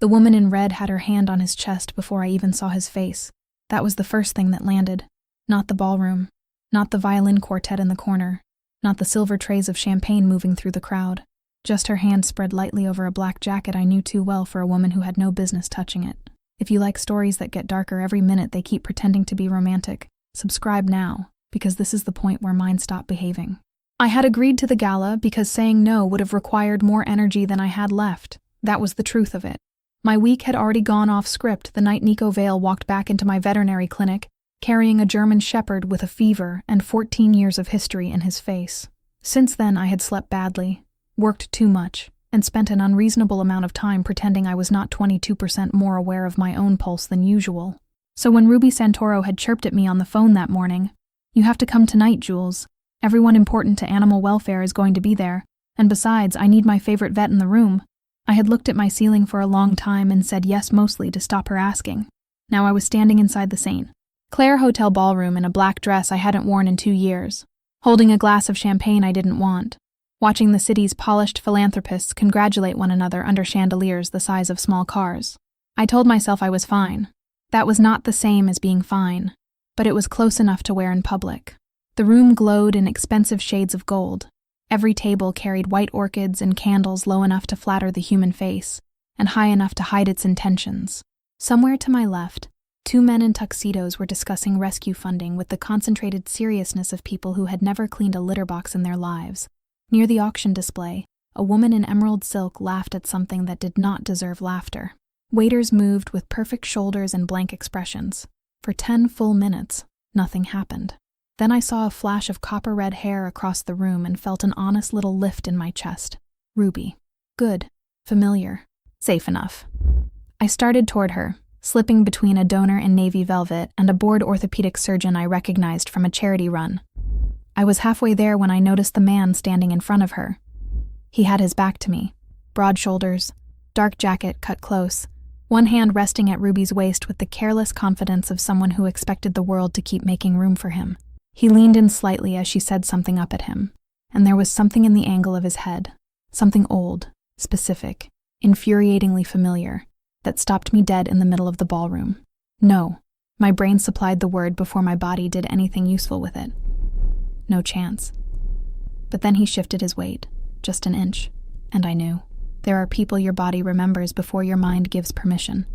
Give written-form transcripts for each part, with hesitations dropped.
The woman in red had her hand on his chest before I even saw his face. That was the first thing that landed. Not the ballroom. Not the violin quartet in the corner. Not the silver trays of champagne moving through the crowd. Just her hand spread lightly over a black jacket I knew too well for a woman who had no business touching it. If you like stories that get darker every minute they keep pretending to be romantic, subscribe now, because this is the point where mine stopped behaving. I had agreed to the gala because saying no would have required more energy than I had left. That was the truth of it. My week had already gone off script the night Nico Vale walked back into my veterinary clinic, carrying a German shepherd with a fever and 14 years of history in his face. Since then I had slept badly, worked too much, and spent an unreasonable amount of time pretending I was not 22% more aware of my own pulse than usual. So when Ruby Santoro had chirped at me on the phone that morning, "You have to come tonight, Jules. Everyone important to animal welfare is going to be there, and besides, I need my favorite vet in the room," I had looked at my ceiling for a long time and said yes mostly to stop her asking. Now I was standing inside the St. Clair Hotel ballroom in a black dress I hadn't worn in 2 years, holding a glass of champagne I didn't want, watching the city's polished philanthropists congratulate one another under chandeliers the size of small cars. I told myself I was fine. That was not the same as being fine, but it was close enough to wear in public. The room glowed in expensive shades of gold. Every table carried white orchids and candles low enough to flatter the human face, and high enough to hide its intentions. Somewhere to my left, 2 men in tuxedos were discussing rescue funding with the concentrated seriousness of people who had never cleaned a litter box in their lives. Near the auction display, a woman in emerald silk laughed at something that did not deserve laughter. Waiters moved with perfect shoulders and blank expressions. For 10 full minutes, nothing happened. Then I saw a flash of copper-red hair across the room and felt an honest little lift in my chest. Ruby. Good. Familiar. Safe enough. I started toward her, slipping between a donor in navy velvet and a bored orthopedic surgeon I recognized from a charity run. I was halfway there when I noticed the man standing in front of her. He had his back to me. Broad shoulders, dark jacket cut close, one hand resting at Ruby's waist with the careless confidence of someone who expected the world to keep making room for him. He leaned in slightly as she said something up at him, and there was something in the angle of his head, something old, specific, infuriatingly familiar, that stopped me dead in the middle of the ballroom. No. My brain supplied the word before my body did anything useful with it. No chance. But then he shifted his weight, just an inch, and I knew. There are people your body remembers before your mind gives permission.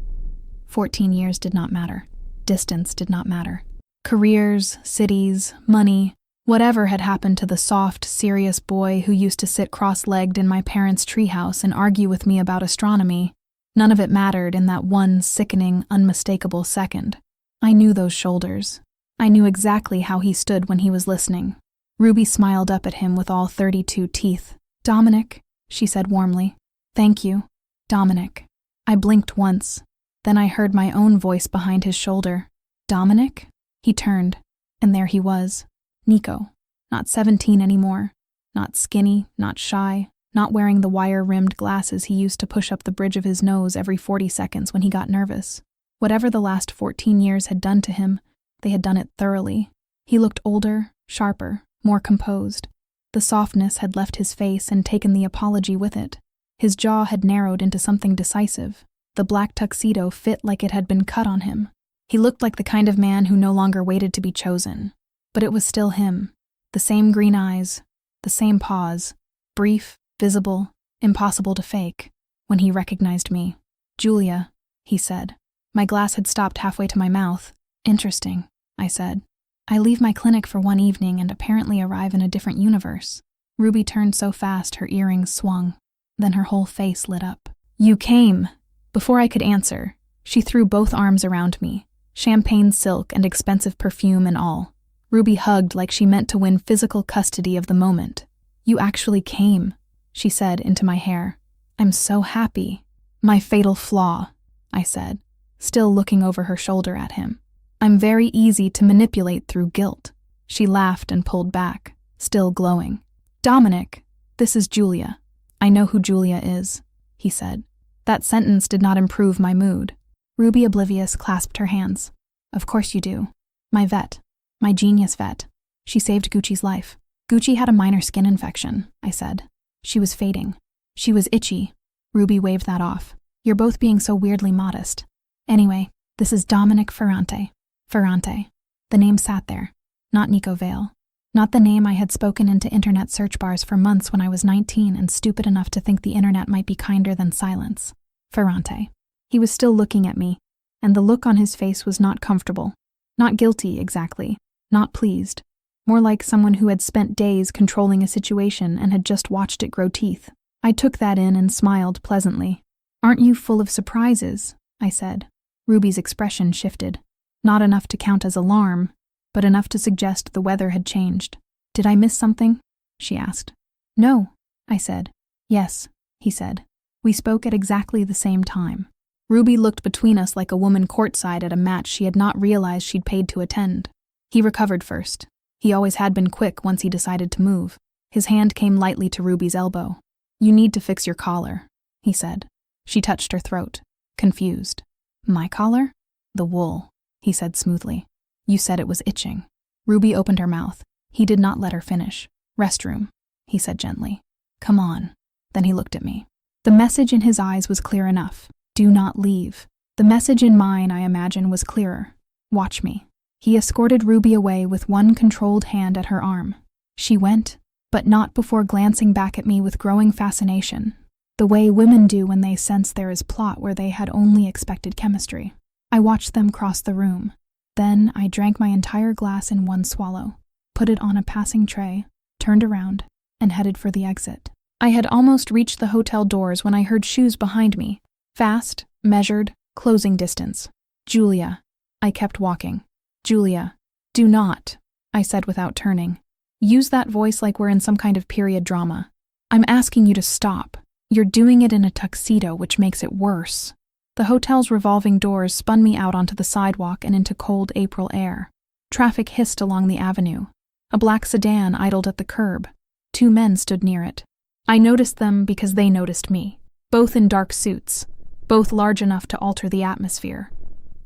14 years did not matter. Distance did not matter. Careers, cities, money, whatever had happened to the soft, serious boy who used to sit cross-legged in my parents' treehouse and argue with me about astronomy, none of it mattered in that one sickening, unmistakable second. I knew those shoulders. I knew exactly how he stood when he was listening. Ruby smiled up at him with all 32 teeth. "Dominic," she said warmly. "Thank you, Dominic." I blinked once. Then I heard my own voice behind his shoulder. "Dominic?" He turned, and there he was. Nico. Not 17 anymore. Not skinny, not shy, not wearing the wire-rimmed glasses he used to push up the bridge of his nose every 40 seconds when he got nervous. Whatever the last 14 years had done to him, they had done it thoroughly. He looked older, sharper, more composed. The softness had left his face and taken the apology with it. His jaw had narrowed into something decisive. The black tuxedo fit like it had been cut on him. He looked like the kind of man who no longer waited to be chosen. But it was still him. The same green eyes, the same pause, brief, visible, impossible to fake. When he recognized me. "Julia," he said. My glass had stopped halfway to my mouth. "Interesting," I said. "I leave my clinic for one evening and apparently arrive in a different universe." Ruby turned so fast her earrings swung. Then her whole face lit up. "You came!" Before I could answer, she threw both arms around me. Champagne silk and expensive perfume and all. Ruby hugged like she meant to win physical custody of the moment. "You actually came," she said into my hair. "I'm so happy." "My fatal flaw," I said, still looking over her shoulder at him. "I'm very easy to manipulate through guilt." She laughed and pulled back, still glowing. "Dominic, this is Julia. I know who Julia is," he said. That sentence did not improve my mood. Ruby, oblivious, clasped her hands. "Of course you do. My vet. My genius vet. She saved Gucci's life." "Gucci had a minor skin infection," I said. "She was fading. She was itchy." Ruby waved that off. You're both being so weirdly modest. Anyway, this is Dominic Ferrante. Ferrante. The name sat there. Not Nico Vale. Not the name I had spoken into internet search bars for months when I was 19 and stupid enough to think the internet might be kinder than silence. Ferrante. He was still looking at me, and the look on his face was not comfortable. Not guilty, exactly. Not pleased. More like someone who had spent days controlling a situation and had just watched it grow teeth. I took that in and smiled pleasantly. "Aren't you full of surprises?" I said. Ruby's expression shifted. Not enough to count as alarm, but enough to suggest the weather had changed. "Did I miss something?" she asked. "No," I said. "Yes," he said. We spoke at exactly the same time. Ruby looked between us like a woman courtside at a match she had not realized she'd paid to attend. He recovered first. He always had been quick once he decided to move. His hand came lightly to Ruby's elbow. "You need to fix your collar," he said. She touched her throat, confused. "My collar?" "The wool," he said smoothly. "You said it was itching." Ruby opened her mouth. He did not let her finish. "Restroom," he said gently. "Come on." Then he looked at me. The message in his eyes was clear enough. Do not leave. The message in mine, I imagine, was clearer. Watch me. He escorted Ruby away with one controlled hand at her arm. She went, but not before glancing back at me with growing fascination, the way women do when they sense there is plot where they had only expected chemistry. I watched them cross the room. Then I drank my entire glass in one swallow, put it on a passing tray, turned around, and headed for the exit. I had almost reached the hotel doors when I heard shoes behind me. Fast, measured, closing distance. "Julia." I kept walking. "Julia, do not," I said without turning. Use that voice like we're in some kind of period drama. "I'm asking you to stop. You're doing it in a tuxedo, which makes it worse." The hotel's revolving doors spun me out onto the sidewalk and into cold April air. Traffic hissed along the avenue. A black sedan idled at the curb. 2 men stood near it. I noticed them because they noticed me. Both in dark suits, both large enough to alter the atmosphere.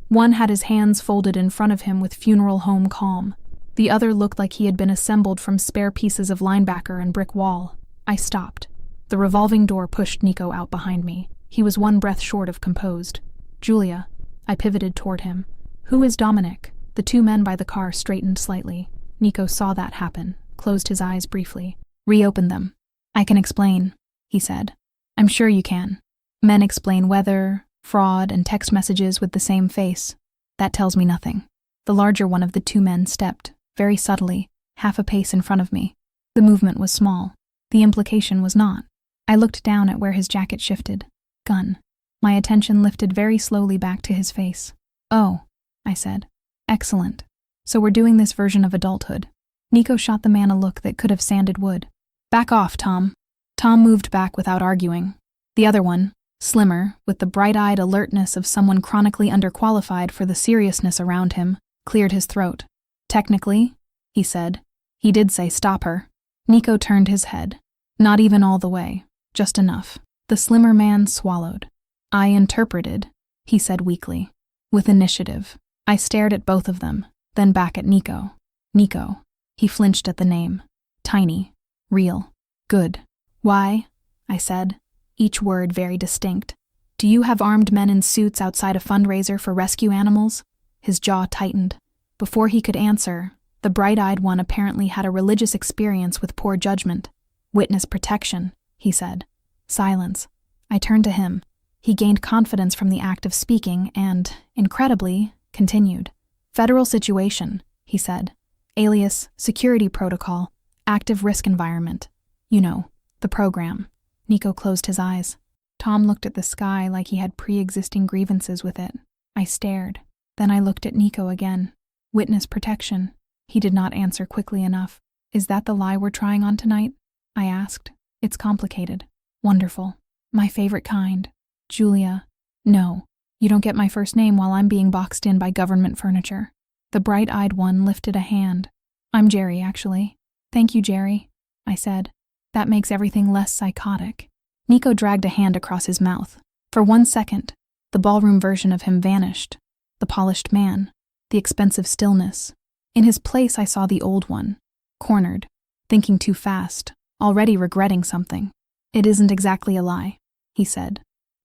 One had his hands folded in front of him with funeral home calm. The other looked like he had been assembled from spare pieces of linebacker and brick wall. I stopped. The revolving door pushed Nico out behind me. He was one breath short of composed. "Julia." I pivoted toward him. "Who is Dominic?" The 2 men by the car straightened slightly. Nico saw that happen, closed his eyes briefly, reopened them. "I can explain," he said. "I'm sure you can. Men explain weather, fraud, and text messages with the same face. That tells me nothing." The larger one of the 2 men stepped, very subtly, half a pace in front of me. The movement was small. The implication was not. I looked down at where his jacket shifted. Gun. My attention lifted very slowly back to his face. "Oh," I said. "Excellent. So we're doing this version of adulthood." Nico shot the man a look that could have sanded wood. "Back off, Tom." Tom moved back without arguing. The other one, slimmer, with the bright-eyed alertness of someone chronically underqualified for the seriousness around him, cleared his throat. "Technically," he said. He did say stop her. Nico turned his head. Not even all the way, just enough. The slimmer man swallowed. "I interpreted," he said weakly. With initiative. I stared at both of them, then back at Nico. Nico. He flinched at the name. Tiny. Real. Good. "Why?" I said, each word very distinct. "Do you have armed men in suits outside a fundraiser for rescue animals?" His jaw tightened. Before he could answer, the bright-eyed one apparently had a religious experience with poor judgment. "Witness protection," he said. Silence. I turned to him. He gained confidence from the act of speaking and, incredibly, continued. "Federal situation," he said. "Alias, security protocol, active risk environment. You know, the program." Nico closed his eyes. Tom looked at the sky like he had pre-existing grievances with it. I stared. Then I looked at Nico again. "Witness protection." He did not answer quickly enough. "Is that the lie we're trying on tonight?" I asked. "It's complicated." "Wonderful. My favorite kind." "Julia." "No. You don't get my first name while I'm being boxed in by government furniture." The bright-eyed one lifted a hand. "I'm Jerry, actually." "Thank you, Jerry," I said. "That makes everything less psychotic." Nico dragged a hand across his mouth. For 1 second, the ballroom version of him vanished. The polished man, the expensive stillness. In his place I saw the old one, cornered, thinking too fast, already regretting something. "It isn't exactly a lie," he said.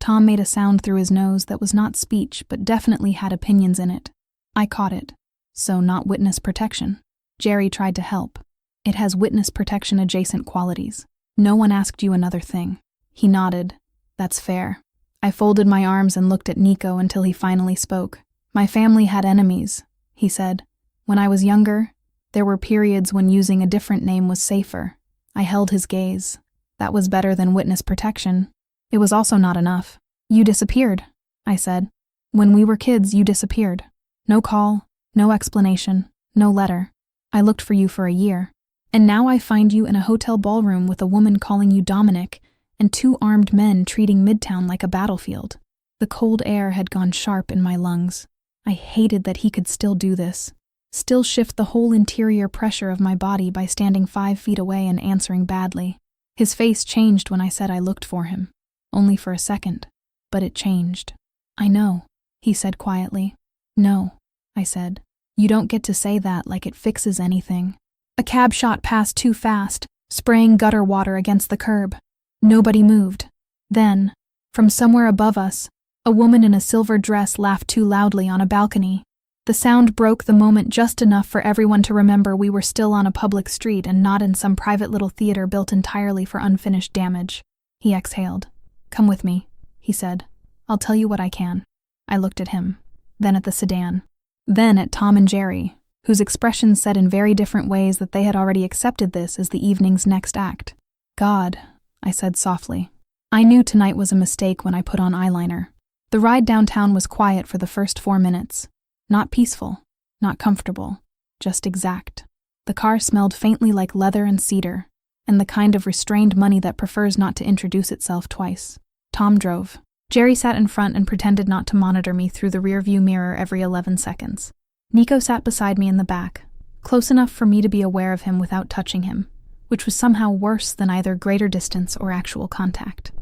Tom made a sound through his nose that was not speech but definitely had opinions in it. I caught it. So not witness protection. Jerry tried to help. It has witness protection adjacent qualities. No one asked you another thing. He nodded. That's fair. I folded my arms and looked at Nico until he finally spoke. My family had enemies, he said. When I was younger, there were periods when using a different name was safer. I held his gaze. That was better than witness protection. It was also not enough. You disappeared, I said. When we were kids, you disappeared. No call, no explanation, no letter. I looked for you for a year. And now I find you in a hotel ballroom with a woman calling you Dominic and 2 armed men treating Midtown like a battlefield. The cold air had gone sharp in my lungs. I hated that he could still do this. Still shift the whole interior pressure of my body by standing 5 feet away and answering badly. His face changed when I said I looked for him. Only for a second. But it changed. I know, he said quietly. No, I said. You don't get to say that like it fixes anything. A cab shot past too fast, spraying gutter water against the curb. Nobody moved. Then, from somewhere above us, a woman in a silver dress laughed too loudly on a balcony. The sound broke the moment just enough for everyone to remember we were still on a public street and not in some private little theater built entirely for unfinished damage. He exhaled. Come with me, he said. I'll tell you what I can. I looked at him, then at the sedan, then at Tom and Jerry, whose expressions said in very different ways that they had already accepted this as the evening's next act. God, I said softly. I knew tonight was a mistake when I put on eyeliner. The ride downtown was quiet for the first 4 minutes. Not peaceful, not comfortable, just exact. The car smelled faintly like leather and cedar, and the kind of restrained money that prefers not to introduce itself twice. Tom drove. Jerry sat in front and pretended not to monitor me through the rearview mirror every 11 seconds. Nico sat beside me in the back, close enough for me to be aware of him without touching him, which was somehow worse than either greater distance or actual contact.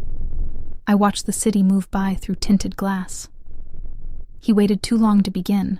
I watched the city move by through tinted glass. He waited too long to begin,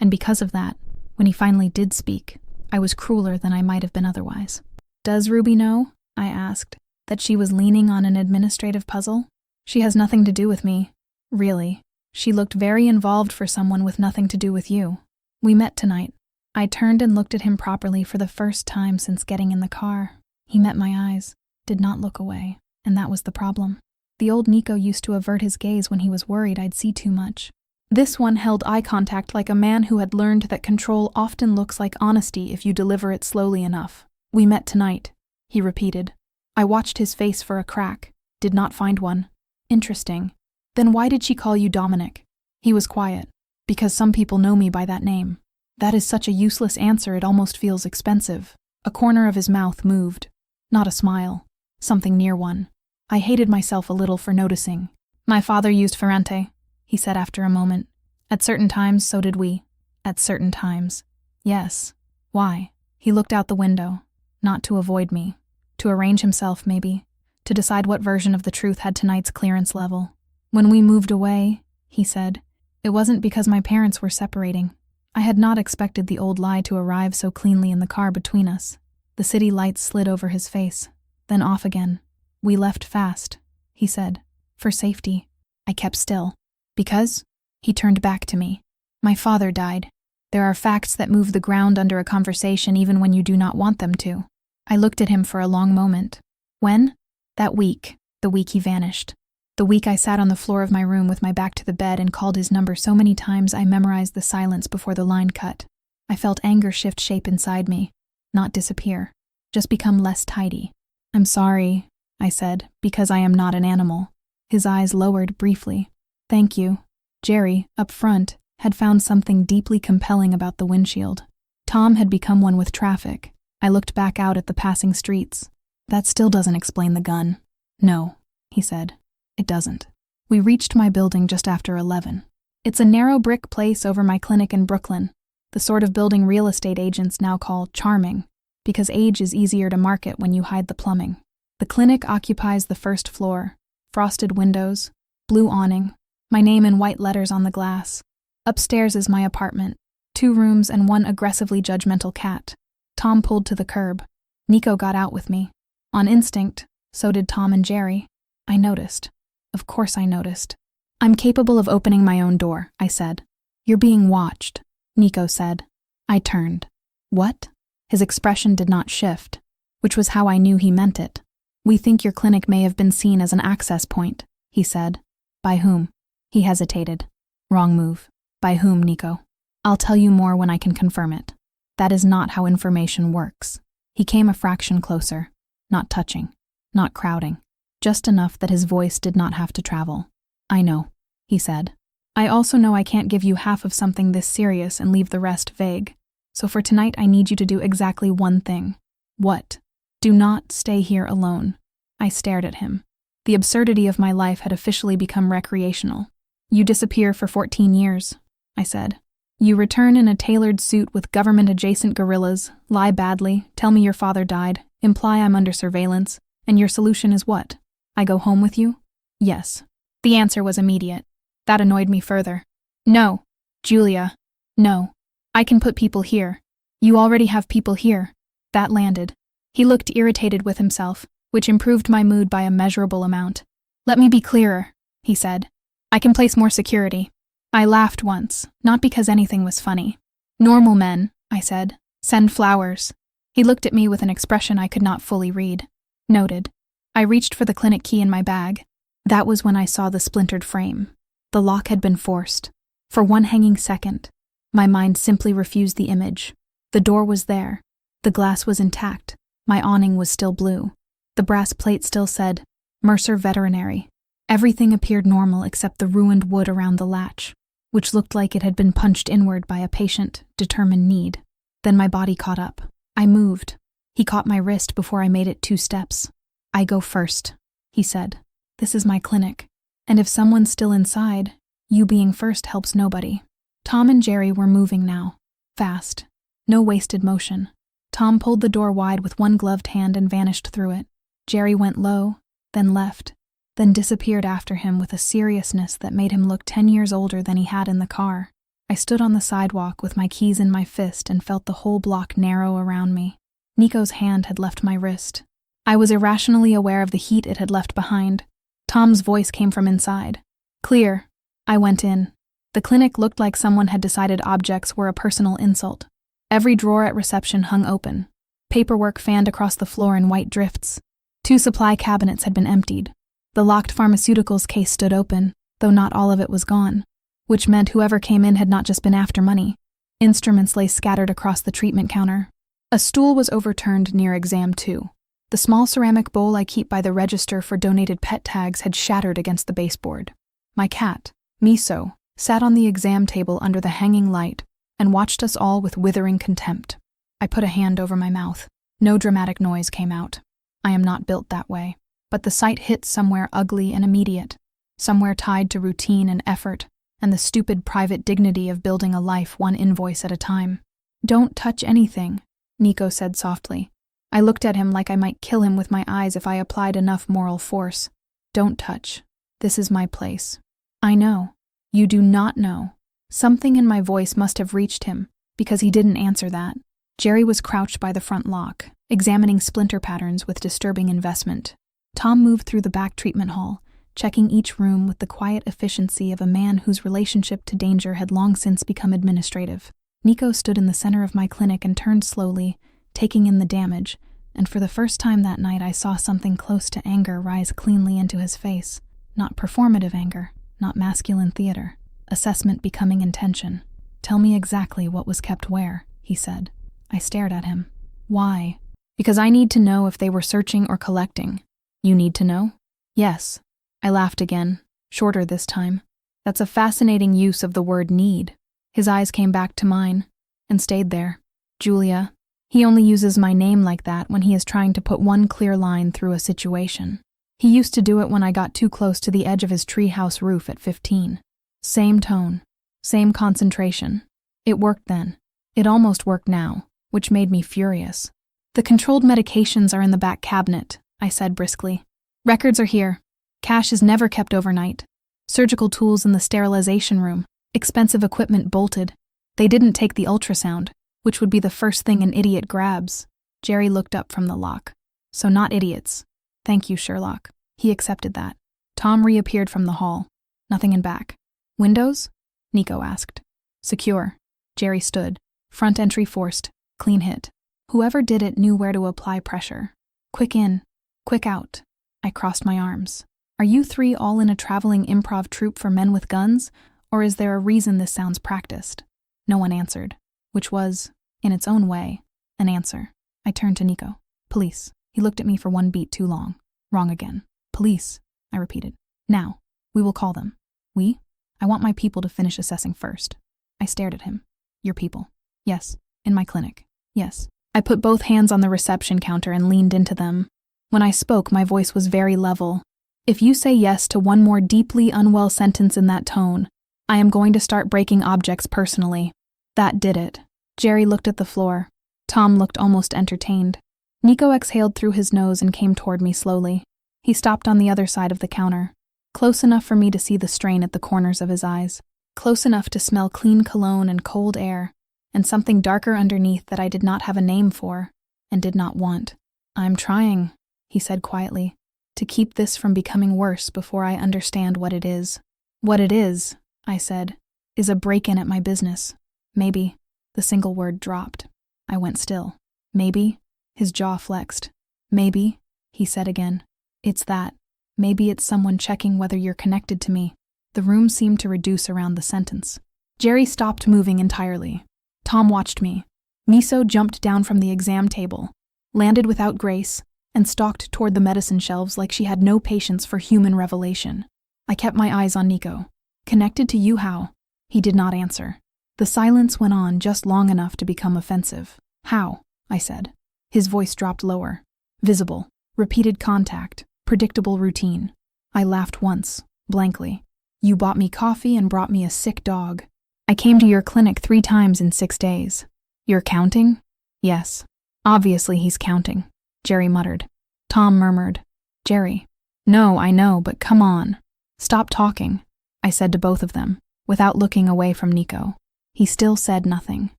and because of that, when he finally did speak, I was crueler than I might have been otherwise. Does Ruby know, I asked, that she was leaning on an administrative puzzle? She has nothing to do with me. Really. She looked very involved for someone with nothing to do with you. We met tonight. I turned and looked at him properly for the first time since getting in the car. He met my eyes, did not look away, and that was the problem. The old Nico used to avert his gaze when he was worried I'd see too much. This one held eye contact like a man who had learned that control often looks like honesty if you deliver it slowly enough. We met tonight, he repeated. I watched his face for a crack, did not find one. Interesting. Then why did she call you Dominic? He was quiet. Because some people know me by that name. That is such a useless answer it almost feels expensive. A corner of his mouth moved. Not a smile. Something near one. I hated myself a little for noticing. My father used Ferrante, he said after a moment. At certain times, so did we. At certain times. Yes. Why? He looked out the window. Not to avoid me. To arrange himself, maybe. To decide what version of the truth had tonight's clearance level. When we moved away, he said, it wasn't because my parents were separating. I had not expected the old lie to arrive so cleanly in the car between us. The city lights slid over his face, then off again. We left fast, he said. For safety. I kept still. Because? He turned back to me. My father died. There are facts that move the ground under a conversation even when you do not want them to. I looked at him for a long moment. When? That week. The week he vanished. The week I sat on the floor of my room with my back to the bed and called his number so many times I memorized the silence before the line cut. I felt anger shift shape inside me. Not disappear. Just become less tidy. I'm sorry, I said, because I am not an animal. His eyes lowered briefly. Thank you. Jerry, up front, had found something deeply compelling about the windshield. Tom had become one with traffic. I looked back out at the passing streets. That still doesn't explain the gun. No, he said. It doesn't. We reached my building just after 11. It's a narrow brick place over my clinic in Brooklyn, the sort of building real estate agents now call charming, because age is easier to market when you hide the plumbing. The clinic occupies the first floor, frosted windows, blue awning, my name in white letters on the glass. Upstairs is my apartment, 2 rooms and 1 aggressively judgmental cat. Tom pulled to the curb. Nico got out with me. On instinct, so did Tom and Jerry. I noticed. Of course I noticed. I'm capable of opening my own door, I said. You're being watched, Nico said. I turned. What? His expression did not shift, which was how I knew he meant it. We think your clinic may have been seen as an access point, he said. By whom? He hesitated. Wrong move. By whom, Nico? I'll tell you more when I can confirm it. That is not how information works. He came a fraction closer, not touching, not crowding, just enough that his voice did not have to travel. I know, he said. I also know I can't give you half of something this serious and leave the rest vague. So for tonight I need you to do exactly one thing. What? Do not stay here alone. I stared at him. The absurdity of my life had officially become recreational. You disappear for 14 years, I said. You return in a tailored suit with government-adjacent guerrillas, lie badly, tell me your father died, imply I'm under surveillance, and your solution is what? I go home with you? Yes. The answer was immediate. That annoyed me further. No, Julia. No. I can put people here. You already have people here. That landed. He looked irritated with himself, which improved my mood by a measurable amount. Let me be clearer, he said. I can place more security. I laughed once, not because anything was funny. Normal men, I said, send flowers. He looked at me with an expression I could not fully read. Noted. I reached for the clinic key in my bag. That was when I saw the splintered frame. The lock had been forced. For one hanging second, my mind simply refused the image. The door was there. The glass was intact. My awning was still blue. The brass plate still said, Mercer Veterinary. Everything appeared normal except the ruined wood around the latch, which looked like it had been punched inward by a patient, determined need. Then my body caught up. I moved. He caught my wrist before I made it 2 steps. I go first, he said. This is my clinic. And if someone's still inside, you being first helps nobody. Tom and Jerry were moving now. Fast. No wasted motion. Tom pulled the door wide with one gloved hand and vanished through it. Jerry went low, then left, then disappeared after him with a seriousness that made him look 10 years older than he had in the car. I stood on the sidewalk with my keys in my fist and felt the whole block narrow around me. Nico's hand had left my wrist. I was irrationally aware of the heat it had left behind. Tom's voice came from inside. Clear. I went in. The clinic looked like someone had decided objects were a personal insult. Every drawer at reception hung open. Paperwork fanned across the floor in white drifts. 2 supply cabinets had been emptied. The locked pharmaceuticals case stood open, though not all of it was gone, which meant whoever came in had not just been after money. Instruments lay scattered across the treatment counter. A stool was overturned near exam 2. The small ceramic bowl I keep by the register for donated pet tags had shattered against the baseboard. My cat, Miso, sat on the exam table under the hanging light and watched us all with withering contempt. I put a hand over my mouth. No dramatic noise came out. I am not built that way. But the sight hit somewhere ugly and immediate, somewhere tied to routine and effort, and the stupid private dignity of building a life one invoice at a time. Don't touch anything, Nico said softly. I looked at him like I might kill him with my eyes if I applied enough moral force. Don't touch. This is my place. I know. You do not know. Something in my voice must have reached him, because he didn't answer that. Jerry was crouched by the front lock, examining splinter patterns with disturbing investment. Tom moved through the back treatment hall, checking each room with the quiet efficiency of a man whose relationship to danger had long since become administrative. Nico stood in the center of my clinic and turned slowly, taking in the damage, and for the first time that night I saw something close to anger rise cleanly into his face. Not performative anger, not masculine theater. Assessment becoming intention. Tell me exactly what was kept where, he said. I stared at him. Why? Because I need to know if they were searching or collecting. You need to know? Yes. I laughed again, shorter this time. That's a fascinating use of the word need. His eyes came back to mine, and stayed there. Julia, he only uses my name like that when he is trying to put one clear line through a situation. He used to do it when I got too close to the edge of his treehouse roof at 15. Same tone, same concentration. It worked then. It almost worked now, which made me furious. The controlled medications are in the back cabinet, I said briskly. Records are here. Cash is never kept overnight. Surgical tools in the sterilization room. Expensive equipment bolted. They didn't take the ultrasound, which would be the first thing an idiot grabs. Jerry looked up from the lock. So not idiots. Thank you, Sherlock. He accepted that. Tom reappeared from the hall. Nothing in back. Windows? Nico asked. Secure. Jerry stood. Front entry forced. Clean hit. Whoever did it knew where to apply pressure. Quick in. Quick out. I crossed my arms. Are you three all in a traveling improv troupe for men with guns, or is there a reason this sounds practiced? No one answered, which was, in its own way, an answer. I turned to Nico. Police. He looked at me for one beat too long. Wrong again. Police, I repeated. Now, we will call them. We? I want my people to finish assessing first. I stared at him. Your people? Yes. In my clinic? Yes. I put both hands on the reception counter and leaned into them. When I spoke, my voice was very level. If you say yes to one more deeply unwell sentence in that tone, I am going to start breaking objects personally. That did it. Jerry looked at the floor. Tom looked almost entertained. Nico exhaled through his nose and came toward me slowly. He stopped on the other side of the counter, close enough for me to see the strain at the corners of his eyes, close enough to smell clean cologne and cold air, and something darker underneath that I did not have a name for, and did not want. I'm trying, he said quietly, to keep this from becoming worse before I understand what it is. What it is, I said, is a break-in at my business. Maybe. The single word dropped. I went still. Maybe. His jaw flexed. Maybe, he said again. It's that. Maybe it's someone checking whether you're connected to me. The room seemed to reduce around the sentence. Jerry stopped moving entirely. Tom watched me. Miso jumped down from the exam table, landed without grace, and stalked toward the medicine shelves like she had no patience for human revelation. I kept my eyes on Nico. Connected to you how? He did not answer. The silence went on just long enough to become offensive. How? I said. His voice dropped lower. Visible. Repeated contact. Predictable routine. I laughed once, blankly. You bought me coffee and brought me a sick dog. I came to your clinic 3 times in 6 days. You're counting? Yes. Obviously he's counting, Jerry muttered. Tom murmured. Jerry. No, I know, but come on. Stop talking, I said to both of them, without looking away from Nico. He still said nothing.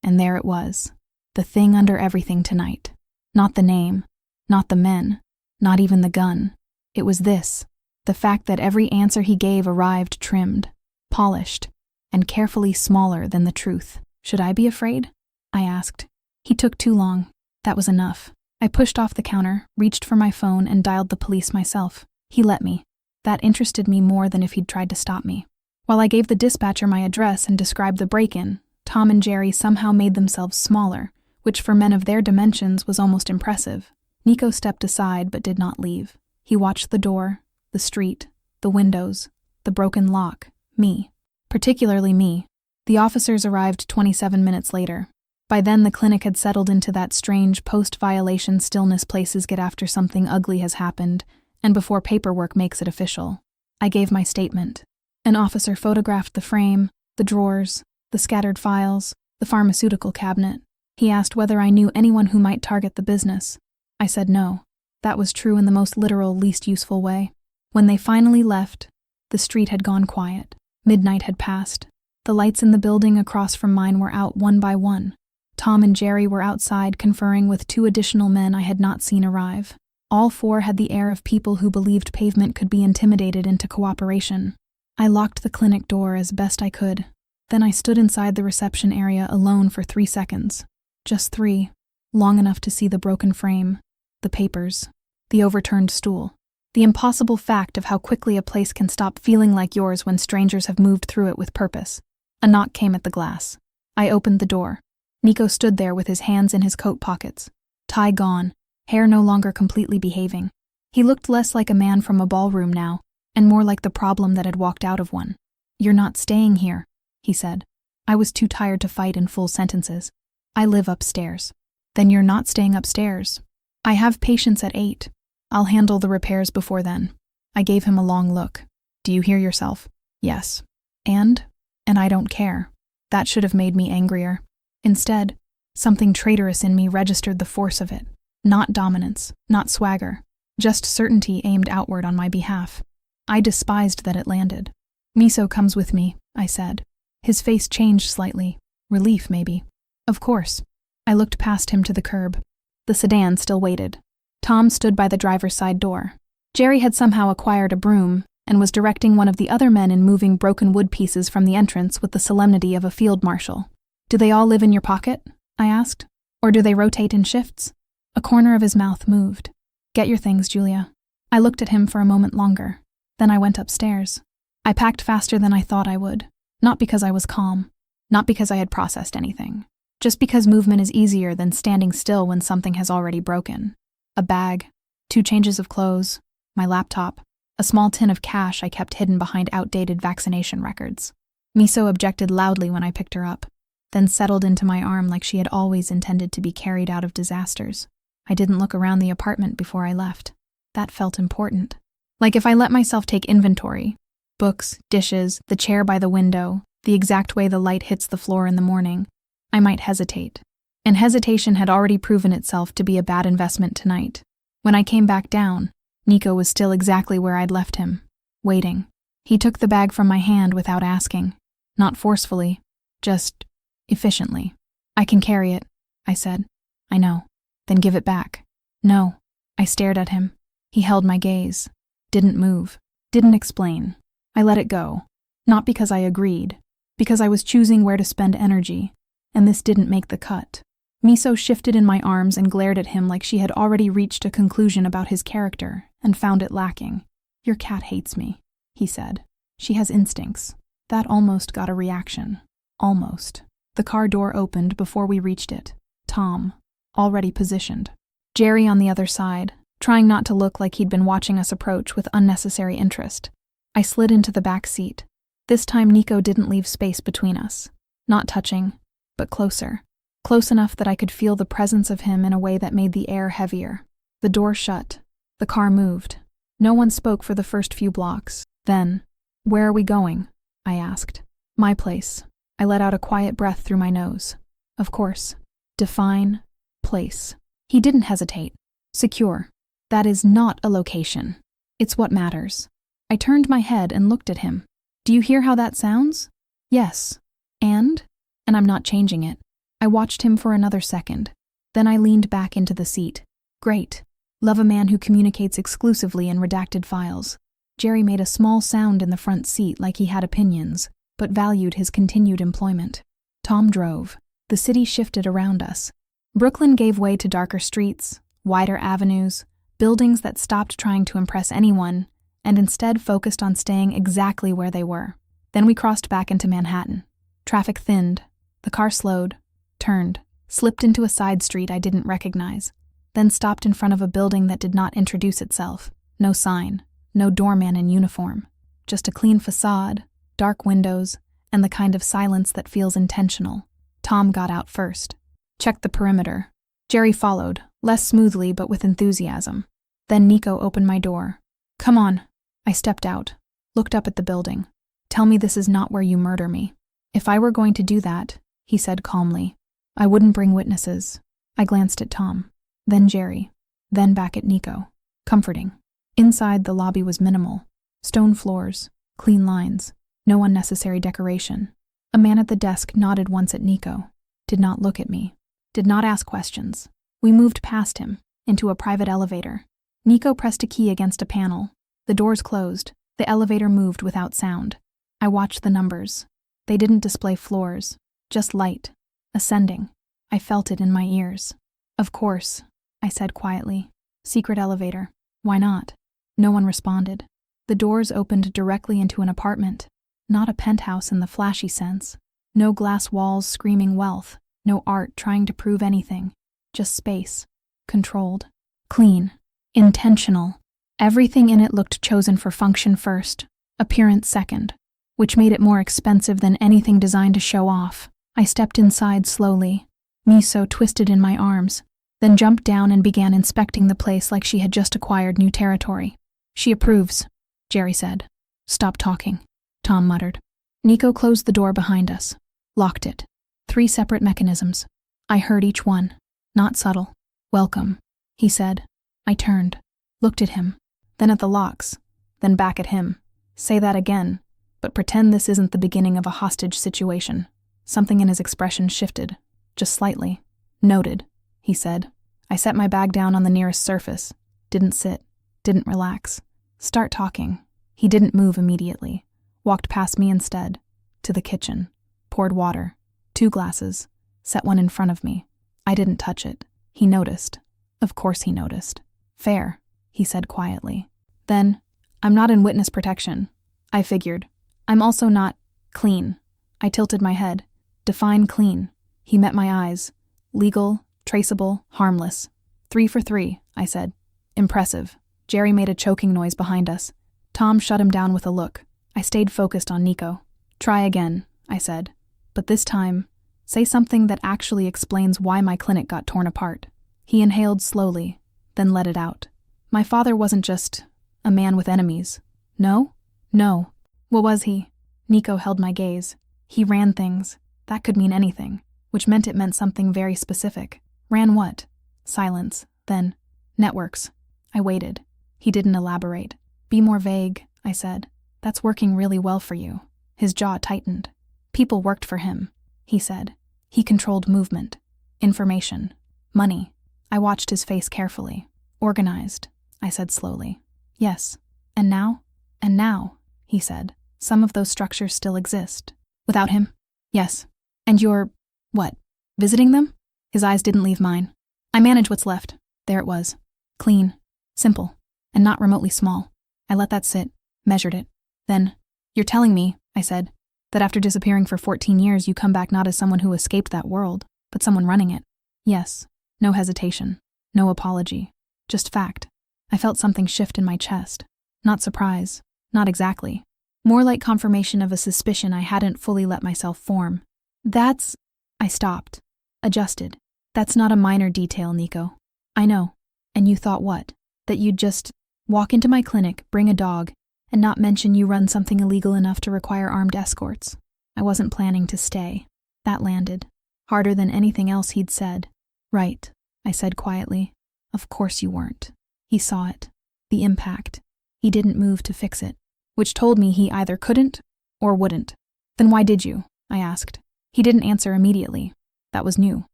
And there it was. The thing under everything tonight. Not the name. Not the men. Not even the gun. It was this. The fact that every answer he gave arrived trimmed, polished, and carefully smaller than the truth. Should I be afraid? I asked. He took too long. That was enough. I pushed off the counter, reached for my phone, and dialed the police myself. He let me. That interested me more than if he'd tried to stop me. While I gave the dispatcher my address and described the break-in, Tom and Jerry somehow made themselves smaller, which for men of their dimensions was almost impressive. Nico stepped aside but did not leave. He watched the door, the street, the windows, the broken lock, me. Particularly me. The officers arrived 27 minutes later. By then the clinic had settled into that strange post-violation stillness places get after something ugly has happened, and before paperwork makes it official. I gave my statement. An officer photographed the frame, the drawers, the scattered files, the pharmaceutical cabinet. He asked whether I knew anyone who might target the business. I said no. That was true in the most literal, least useful way. When they finally left, the street had gone quiet. Midnight had passed. The lights in the building across from mine were out one by one. Tom and Jerry were outside conferring with 2 additional men I had not seen arrive. All 4 had the air of people who believed pavement could be intimidated into cooperation. I locked the clinic door as best I could. Then I stood inside the reception area alone for 3 seconds. Just 3. Long enough to see the broken frame, the papers, the overturned stool. The impossible fact of how quickly a place can stop feeling like yours when strangers have moved through it with purpose. A knock came at the glass. I opened the door. Nico stood there with his hands in his coat pockets. Tie gone, hair no longer completely behaving. He looked less like a man from a ballroom now, and more like the problem that had walked out of one. You're not staying here, he said. I was too tired to fight in full sentences. I live upstairs. Then you're not staying upstairs. I have patients at 8. I'll handle the repairs before then. I gave him a long look. Do you hear yourself? Yes. And I don't care. That should have made me angrier. Instead, something traitorous in me registered the force of it. Not dominance, not swagger, just certainty aimed outward on my behalf. I despised that it landed. Miso comes with me, I said. His face changed slightly. Relief, maybe. Of course. I looked past him to the curb. The sedan still waited. Tom stood by the driver's side door. Jerry had somehow acquired a broom, and was directing one of the other men in moving broken wood pieces from the entrance with the solemnity of a field marshal. "Do they all live in your pocket?" I asked. "Or do they rotate in shifts?" A corner of his mouth moved. "Get your things, Julia." I looked at him for a moment longer. Then I went upstairs. I packed faster than I thought I would. Not because I was calm. Not because I had processed anything. Just because movement is easier than standing still when something has already broken. A bag, 2 changes of clothes, my laptop, a small tin of cash I kept hidden behind outdated vaccination records. Miso objected loudly when I picked her up, then settled into my arm like she had always intended to be carried out of disasters. I didn't look around the apartment before I left. That felt important. Like if I let myself take inventory, books, dishes, the chair by the window, the exact way the light hits the floor in the morning, I might hesitate. And hesitation had already proven itself to be a bad investment tonight. When I came back down, Nico was still exactly where I'd left him, waiting. He took the bag from my hand without asking. Not forcefully, just efficiently. "I can carry it," I said. "I know." "Then give it back." "No." I stared at him. He held my gaze. Didn't move. Didn't explain. I let it go. Not because I agreed. Because I was choosing where to spend energy. And this didn't make the cut. Miso shifted in my arms and glared at him like she had already reached a conclusion about his character and found it lacking. "Your cat hates me," he said. "She has instincts." That almost got a reaction. Almost. The car door opened before we reached it. Tom, already positioned. Jerry on the other side, trying not to look like he'd been watching us approach with unnecessary interest. I slid into the back seat. This time Nico didn't leave space between us. Not touching, but closer. Close enough that I could feel the presence of him in a way that made the air heavier. The door shut. The car moved. No one spoke for the first few blocks. Then, "Where are we going?" I asked. "My place." I let out a quiet breath through my nose. "Of course. Define place." He didn't hesitate. "Secure. That is not a location. It's what matters." I turned my head and looked at him. "Do you hear how that sounds?" "Yes. And I'm not changing it." I watched him for another second. Then I leaned back into the seat. "Great. Love a man who communicates exclusively in redacted files." Jerry made a small sound in the front seat like he had opinions, but valued his continued employment. Tom drove. The city shifted around us. Brooklyn gave way to darker streets, wider avenues, buildings that stopped trying to impress anyone and instead focused on staying exactly where they were. Then we crossed back into Manhattan. Traffic thinned. The car slowed, turned, slipped into a side street I didn't recognize, then stopped in front of a building that did not introduce itself. No sign, no doorman in uniform. Just a clean facade, dark windows, and the kind of silence that feels intentional. Tom got out first. Checked the perimeter. Jerry followed, less smoothly but with enthusiasm. Then Nico opened my door. "Come on." I stepped out, looked up at the building. "Tell me this is not where you murder me." "If I were going to do that," he said calmly, "I wouldn't bring witnesses." I glanced at Tom, then Jerry, then back at Nico. Comforting. Inside, the lobby was minimal. Stone floors, clean lines, no unnecessary decoration. A man at the desk nodded once at Nico, did not look at me, did not ask questions. We moved past him, into a private elevator. Nico pressed a key against a panel. The doors closed. The elevator moved without sound. I watched the numbers. They didn't display floors, just light, ascending. I felt it in my ears. "Of course," I said quietly. "Secret elevator. Why not?" No one responded. The doors opened directly into an apartment. Not a penthouse in the flashy sense. No glass walls screaming wealth. No art trying to prove anything. Just space. Controlled. Clean. Intentional. Everything in it looked chosen for function first, appearance second, which made it more expensive than anything designed to show off. I stepped inside slowly. Miso twisted in my arms, then jumped down and began inspecting the place like she had just acquired new territory. "She approves," Jerry said. "Stop talking," Tom muttered. Nico closed the door behind us, locked it. 3 separate mechanisms. I heard each one. Not subtle. "Welcome," he said. I turned, looked at him, then at the locks, then back at him. "Say that again, but pretend this isn't the beginning of a hostage situation." Something in his expression shifted, just slightly. "Noted," he said. I set my bag down on the nearest surface. Didn't sit, didn't relax. "Start talking," He didn't move immediately. Walked past me instead. To the kitchen. Poured water. 2 glasses. Set one in front of me. I didn't touch it. He noticed. Of course he noticed. Fair, he said quietly. Then, I'm not in witness protection. I figured. I'm also not clean. I tilted my head. Define clean. He met my eyes. Legal, traceable, harmless. 3 for 3, I said. Impressive. Jerry made a choking noise behind us. Tom shut him down with a look. I stayed focused on Nico. Try again, I said. But this time, say something that actually explains why my clinic got torn apart. He inhaled slowly, then let it out. My father wasn't just a man with enemies. No? No. What was he? Nico held my gaze. He ran things. That could mean anything, which meant it meant something very specific. Ran what? Silence. Then, networks. I waited. He didn't elaborate. Be more vague, I said. That's working really well for you. His jaw tightened. People worked for him, he said. He controlled movement, information, money. I watched his face carefully. Organized, I said slowly. Yes. And now? And now, he said. Some of those structures still exist. Without him? Yes. And you're, what, visiting them? His eyes didn't leave mine. I manage what's left. There it was. Clean. Simple. And not remotely small. I let that sit. Measured it. Then, you're telling me, I said, that after disappearing for 14 years you come back not as someone who escaped that world, but someone running it. Yes. No hesitation. No apology. Just fact. I felt something shift in my chest. Not surprise. Not exactly. More like confirmation of a suspicion I hadn't fully let myself form. That's... I stopped. Adjusted. That's not a minor detail, Nico. I know. And you thought what? That you'd just walk into my clinic, bring a dog, and not mention you run something illegal enough to require armed escorts. I wasn't planning to stay. That landed. Harder than anything else he'd said. Right, I said quietly. Of course you weren't. He saw it. The impact. He didn't move to fix it. Which told me he either couldn't or wouldn't. Then why did you? I asked. He didn't answer immediately. That was new.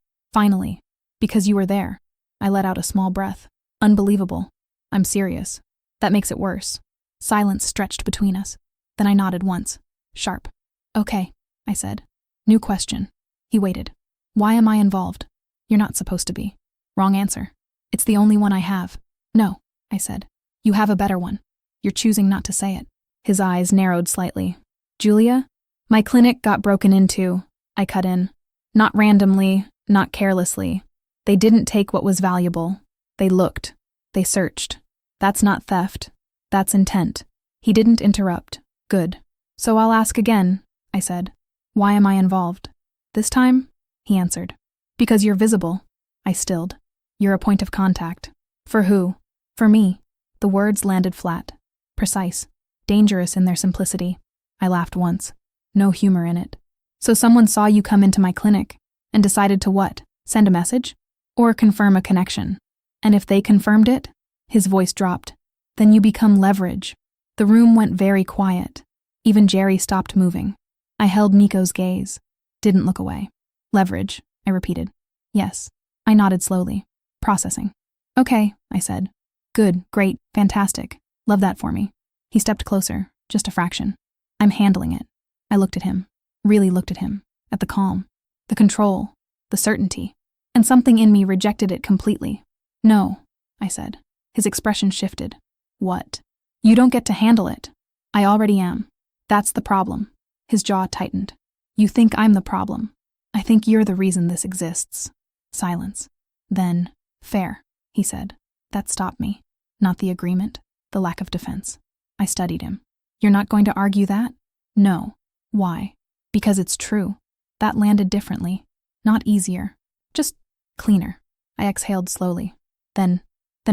Finally. Because you were there. I let out a small breath. Unbelievable. I'm serious. That makes it worse. Silence stretched between us. Then I nodded once. Sharp. Okay, I said. New question. He waited. Why am I involved? You're not supposed to be. Wrong answer. It's the only one I have. No, I said. You have a better one. You're choosing not to say it. His eyes narrowed slightly. Julia? My clinic got broken into, I cut in. Not randomly, not carelessly. They didn't take what was valuable. They looked. They searched. That's not theft. That's intent. He didn't interrupt. Good. So I'll ask again, I said. Why am I involved? This time, he answered. Because you're visible. I stilled. You're a point of contact. For who? For me. The words landed flat. Precise. Dangerous in their simplicity. I laughed once. No humor in it. So someone saw you come into my clinic and decided to what? Send a message? Or confirm a connection? And if they confirmed it? His voice dropped. Then you become leverage. The room went very quiet. Even Jerry stopped moving. I held Nico's gaze. Didn't look away. Leverage, I repeated. Yes. I nodded slowly. Processing. Okay, I said. Good, great, fantastic. Love that for me. He stepped closer, just a fraction. I'm handling it. I looked at him. Really looked at him. At the calm. The control. The certainty. And something in me rejected it completely. No, I said. His expression shifted. What? You don't get to handle it. I already am. That's the problem. His jaw tightened. You think I'm the problem. I think you're the reason this exists. Silence. Then, fair, he said. That stopped me. Not the agreement, the lack of defense. I studied him. You're not going to argue that? No. Why? Because it's true. That landed differently. Not easier. Just cleaner. I exhaled slowly. Then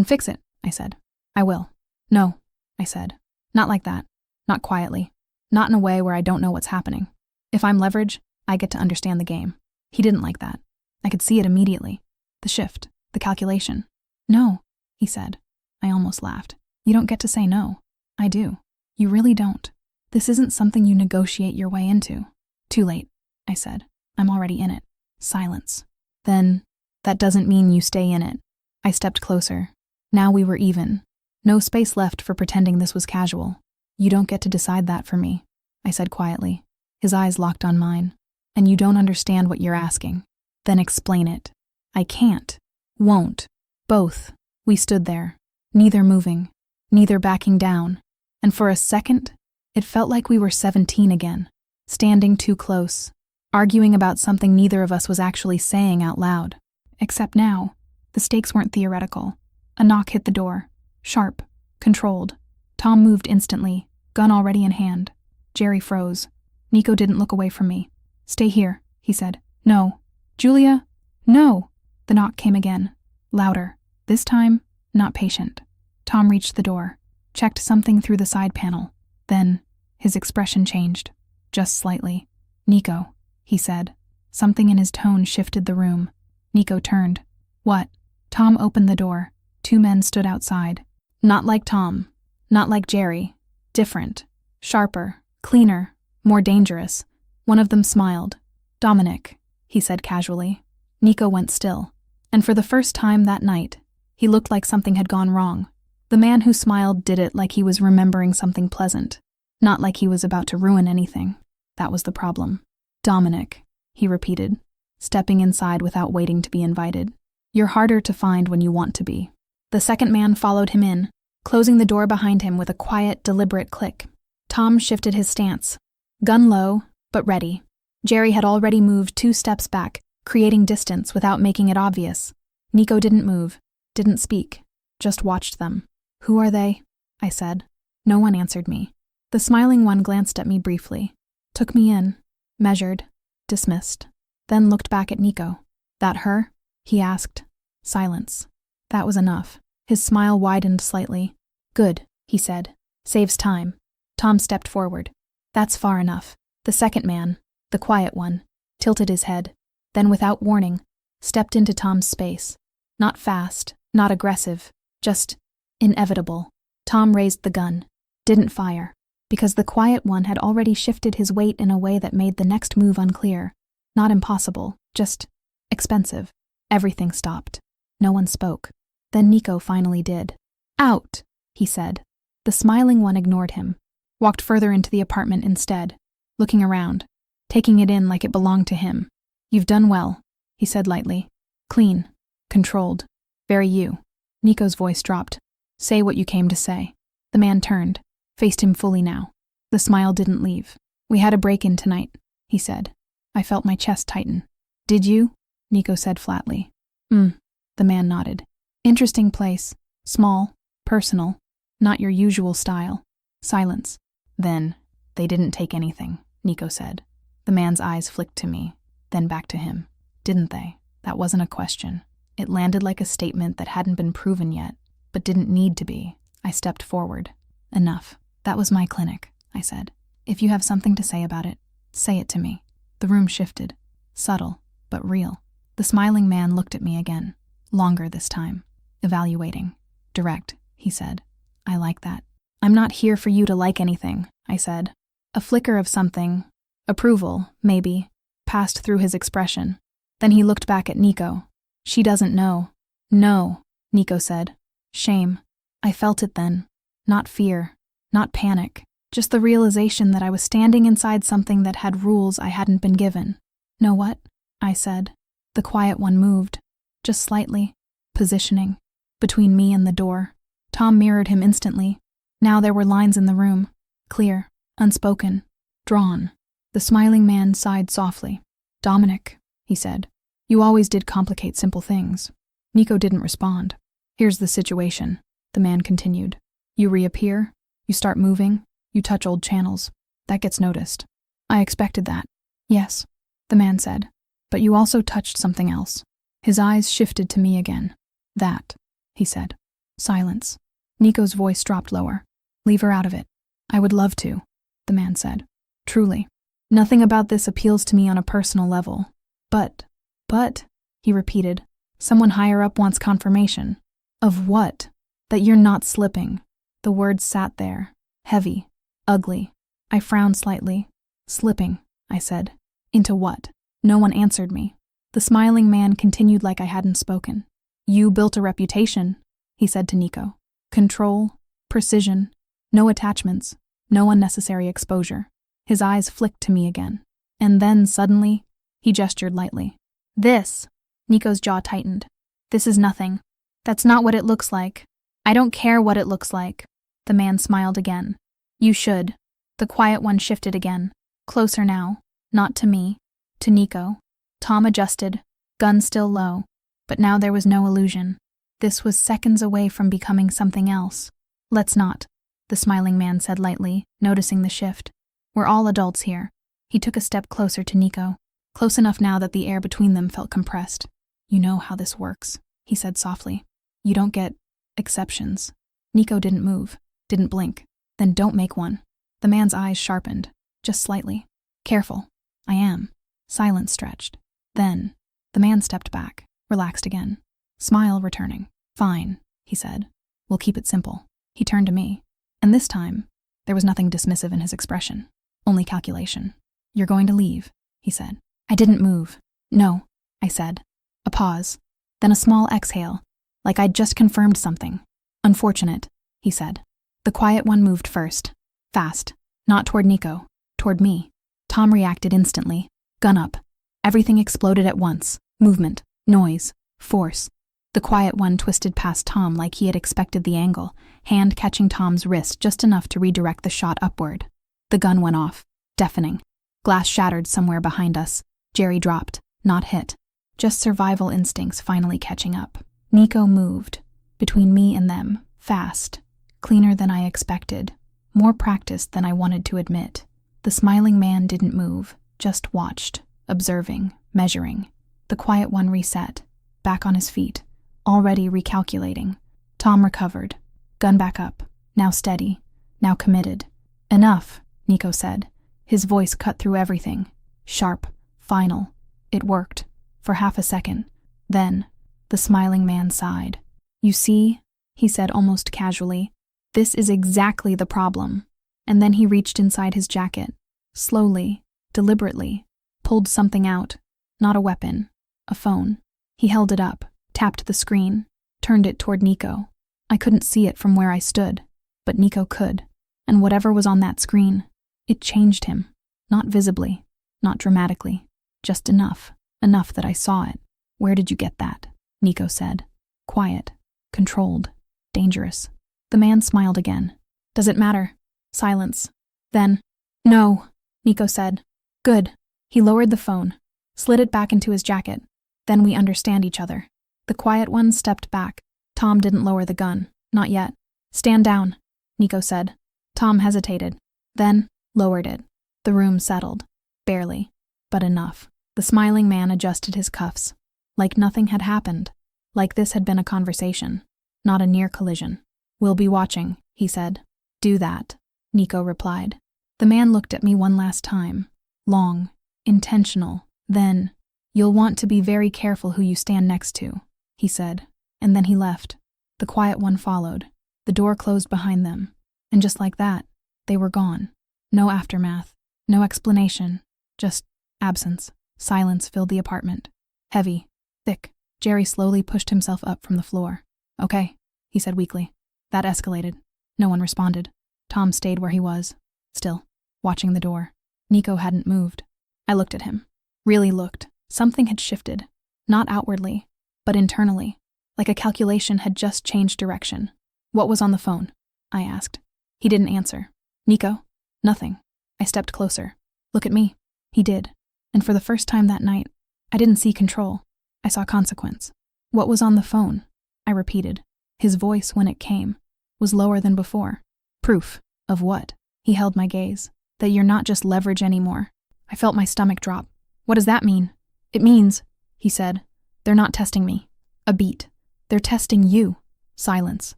fix it, I said. I will. No, I said. Not like that. Not quietly. Not in a way where I don't know what's happening. If I'm leverage, I get to understand the game. He didn't like that. I could see it immediately. The shift. The calculation. No, he said. I almost laughed. You don't get to say no. I do. You really don't. This isn't something you negotiate your way into. Too late, I said. I'm already in it. Silence. Then, that doesn't mean you stay in it. I stepped closer. Now we were even. No space left for pretending this was casual. You don't get to decide that for me, I said quietly. His eyes locked on mine. And you don't understand what you're asking. Then explain it. I can't. Won't. Both. We stood there, neither moving, neither backing down. And for a second, it felt like we were 17 again, standing too close, arguing about something neither of us was actually saying out loud. Except now, the stakes weren't theoretical. A knock hit the door. Sharp. Controlled. Tom moved instantly, gun already in hand. Jerry froze. Nico didn't look away from me. Stay here, he said. No. Julia? No. The knock came again. Louder. This time, not patient. Tom reached the door, checked something through the side panel. Then, his expression changed. Just slightly. Nico, he said. Something in his tone shifted the room. Nico turned. What? Tom opened the door. 2 men stood outside. Not like Tom. Not like Jerry. Different. Sharper. Cleaner. More dangerous. One of them smiled. Dominic, he said casually. Nico went still. And for the first time that night, he looked like something had gone wrong. The man who smiled did it like he was remembering something pleasant, not like he was about to ruin anything. That was the problem. Dominic, he repeated, stepping inside without waiting to be invited. You're harder to find when you want to be. The second man followed him in, closing the door behind him with a quiet, deliberate click. Tom shifted his stance. Gun low, but ready. Jerry had already moved 2 steps back, creating distance without making it obvious. Nico didn't move, didn't speak, just watched them. Who are they? I said. No one answered me. The smiling one glanced at me briefly, took me in, measured, dismissed, then looked back at Nico. That her? He asked. Silence. That was enough. His smile widened slightly. Good, he said. Saves time. Tom stepped forward. That's far enough. The second man, the quiet one, tilted his head, then without warning, stepped into Tom's space. Not fast, not aggressive, just inevitable. Tom raised the gun, didn't fire, because the quiet one had already shifted his weight in a way that made the next move unclear. Not impossible, just expensive. Everything stopped. No one spoke. Then Nico finally did. Out, he said. The smiling one ignored him, walked further into the apartment instead, looking around, taking it in like it belonged to him. You've done well, he said lightly. Clean. Controlled. Very you. Nico's voice dropped. Say what you came to say. The man turned, faced him fully now. The smile didn't leave. We had a break-in tonight, he said. I felt my chest tighten. Did you? Nico said flatly. The man nodded. Interesting place. Small. Personal. Not your usual style. Silence. Then, they didn't take anything, Nico said. The man's eyes flicked to me, then back to him. Didn't they? That wasn't a question. It landed like a statement that hadn't been proven yet, but didn't need to be. I stepped forward. Enough. That was my clinic, I said. If you have something to say about it, say it to me. The room shifted. Subtle, but real. The smiling man looked at me again. Longer this time. Evaluating. Direct, he said. I like that. I'm not here for you to like anything, I said. A flicker of something, approval, maybe, passed through his expression. Then he looked back at Nico. She doesn't know. No, Nico said. Shame. I felt it then. Not fear. Not panic. Just the realization that I was standing inside something that had rules I hadn't been given. Know what? I said. The quiet one moved. Just slightly. Positioning. Between me and the door. Tom mirrored him instantly. Now there were lines in the room. Clear. Unspoken. Drawn. The smiling man sighed softly. Dominic, he said. You always did complicate simple things. Nico didn't respond. Here's the situation, the man continued. You reappear, you start moving, you touch old channels. That gets noticed. I expected that. Yes, the man said. But you also touched something else. His eyes shifted to me again. That, he said. Silence. Nico's voice dropped lower. Leave her out of it. I would love to, the man said. Truly. Nothing about this appeals to me on a personal level. But, he repeated, someone higher up wants confirmation. Of what? That you're not slipping. The words sat there, heavy, ugly. I frowned slightly. Slipping, I said. Into what? No one answered me. The smiling man continued like I hadn't spoken. You built a reputation, he said to Nico. Control, precision, no attachments. No unnecessary exposure. His eyes flicked to me again. And then, suddenly, he gestured lightly. This. Nico's jaw tightened. This is nothing. That's not what it looks like. I don't care what it looks like. The man smiled again. You should. The quiet one shifted again. Closer now. Not to me. To Nico. Tom adjusted, gun still low. But now there was no illusion. This was seconds away from becoming something else. Let's not, the smiling man said lightly, noticing the shift. We're all adults here. He took a step closer to Nico, close enough now that the air between them felt compressed. You know how this works, he said softly. You don't get exceptions. Nico didn't move, didn't blink. Then don't make one. The man's eyes sharpened, just slightly. Careful. I am. Silence stretched. Then, the man stepped back, relaxed again. Smile returning. Fine, he said. We'll keep it simple. He turned to me. And this time, there was nothing dismissive in his expression. Only calculation. You're going to leave, he said. I didn't move. No, I said. A pause. Then a small exhale, like I'd just confirmed something. Unfortunate, he said. The quiet one moved first. Fast. Not toward Nico. Toward me. Tom reacted instantly. Gun up. Everything exploded at once. Movement. Noise. Force. The quiet one twisted past Tom like he had expected the angle, hand catching Tom's wrist just enough to redirect the shot upward. The gun went off. Deafening. Glass shattered somewhere behind us. Jerry dropped. Not hit. Just survival instincts finally catching up. Nico moved. Between me and them. Fast. Cleaner than I expected. More practiced than I wanted to admit. The smiling man didn't move. Just watched. Observing. Measuring. The quiet one reset. Back on his feet. Already recalculating. Tom recovered. Gun back up. Now steady. Now committed. Enough, Nico said. His voice cut through everything. Sharp. Final. It worked. For half a second. Then, the smiling man sighed. You see, he said almost casually, this is exactly the problem. And then he reached inside his jacket. Slowly, deliberately, pulled something out. Not a weapon. A phone. He held it up. Tapped the screen, turned it toward Nico. I couldn't see it from where I stood, but Nico could. And whatever was on that screen, it changed him. Not visibly, not dramatically, just enough that I saw it. Where did you get that? Nico said. Quiet, controlled, dangerous. The man smiled again. Does it matter? Silence. Then, no, Nico said. Good. He lowered the phone, slid it back into his jacket. Then we understand each other. The quiet one stepped back. Tom didn't lower the gun. Not yet. Stand down, Nico said. Tom hesitated. Then, lowered it. The room settled. Barely. But enough. The smiling man adjusted his cuffs. Like nothing had happened. Like this had been a conversation. Not a near collision. We'll be watching, he said. Do that, Nico replied. The man looked at me one last time. Long. Intentional. Then, you'll want to be very careful who you stand next to, he said, and then he left. The quiet one followed. The door closed behind them, and just like that, they were gone. No aftermath, no explanation, just absence. Silence filled the apartment. Heavy, thick. Jerry slowly pushed himself up from the floor. Okay, he said weakly. That escalated. No one responded. Tom stayed where he was, still, watching the door. Nico hadn't moved. I looked at him. Really looked. Something had shifted. Not outwardly, but internally, like a calculation had just changed direction. What was on the phone? I asked. He didn't answer. Nico? Nothing. I stepped closer. Look at me. He did. And for the first time that night, I didn't see control. I saw consequence. What was on the phone? I repeated. His voice, when it came, was lower than before. Proof. Of what? He held my gaze. That you're not just leverage anymore. I felt my stomach drop. What does that mean? It means, he said, they're not testing me. A beat. They're testing you. Silence.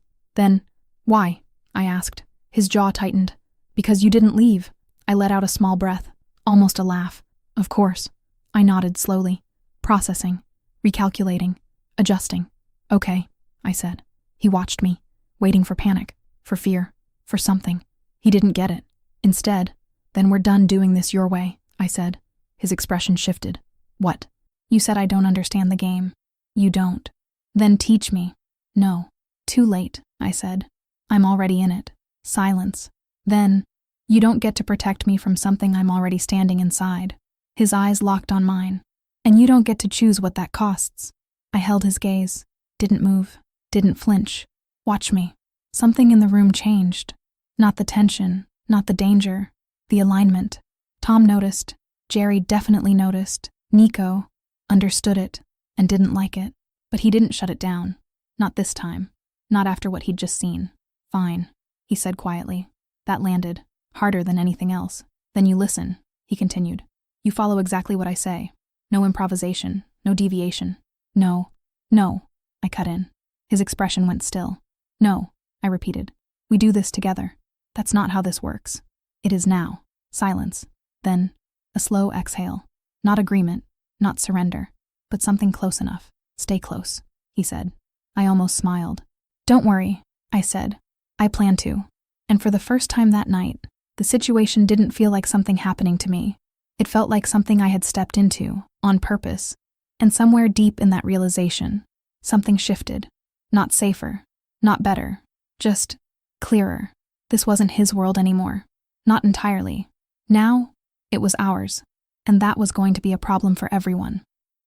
Then, why? I asked. His jaw tightened. Because you didn't leave. I let out a small breath. Almost a laugh. Of course. I nodded slowly. Processing. Recalculating. Adjusting. Okay, I said. He watched me. Waiting for panic. For fear. For something. He didn't get it. Instead, then we're done doing this your way, I said. His expression shifted. What? You said I don't understand the game. You don't. Then teach me. No. Too late, I said. I'm already in it. Silence. Then, You don't get to protect me from something I'm already standing inside. His eyes locked on mine. And you don't get to choose what that costs. I held his gaze, didn't move, didn't flinch. Watch me. Something in the room changed. Not the tension, not the danger, the alignment. Tom noticed. Jerry definitely noticed. Nico understood it and didn't like it. But he didn't shut it down. Not this time. Not after what he'd just seen. Fine, he said quietly. That landed. Harder than anything else. Then you listen, he continued. You follow exactly what I say. No improvisation, no deviation. No, I cut in. His expression went still. No, I repeated. We do this together. That's not how this works. It is now. Silence. Then, a slow exhale. Not agreement, not surrender, but something close enough. Stay close, he said. I almost smiled. Don't worry, I said. I plan to. And for the first time that night, the situation didn't feel like something happening to me. It felt like something I had stepped into, on purpose. And somewhere deep in that realization, something shifted. Not safer, not better, just clearer. This wasn't his world anymore. Not entirely. Now, it was ours. And that was going to be a problem for everyone.